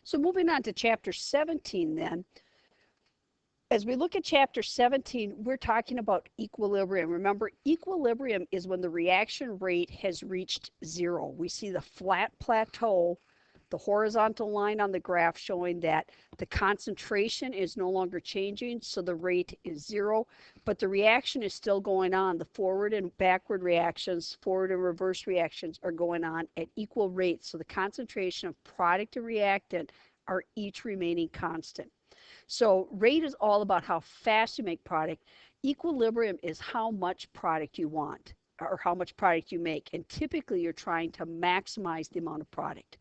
So moving on to chapter 17 then, as we look at chapter 17, we're talking about equilibrium. Remember, equilibrium is when the reaction rate has reached zero. We see the flat plateau, the horizontal line on the graph showing that the concentration is no longer changing, so the rate is zero, but the reaction is still going on. The forward and backward reactions, forward and reverse reactions are going on at equal rates, so the concentration of product and reactant are each remaining constant. So rate is all about how fast you make product. Equilibrium is how much product you want or how much product you make. And typically you're trying to maximize the amount of product.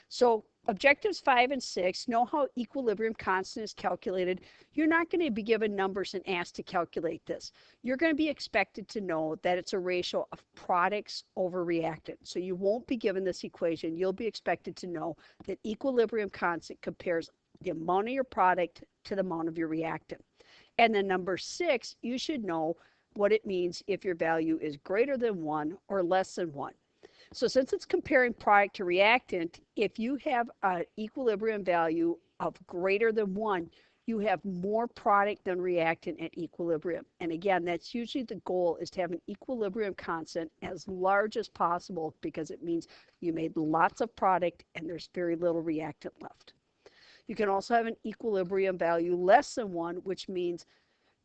So objectives 5 and 6, know how equilibrium constant is calculated. You're not going to be given numbers and asked to calculate this. You're going to be expected to know that it's a ratio of products over reactant. So you won't be given this equation. You'll be expected to know that equilibrium constant compares the amount of your product to the amount of your reactant. And then number 6, you should know what it means if your value is greater than 1 or less than 1. So since it's comparing product to reactant, if you have an equilibrium value of greater than 1, you have more product than reactant at equilibrium. And again, that's usually the goal, is to have an equilibrium constant as large as possible, because it means you made lots of product and there's very little reactant left. You can also have an equilibrium value less than 1, which means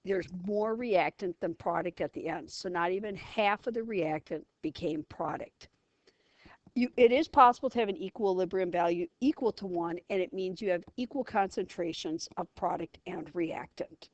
there's more reactant than product at the end. So not even half of the reactant became product. It is possible to have an equilibrium value equal to 1, and it means you have equal concentrations of product and reactant.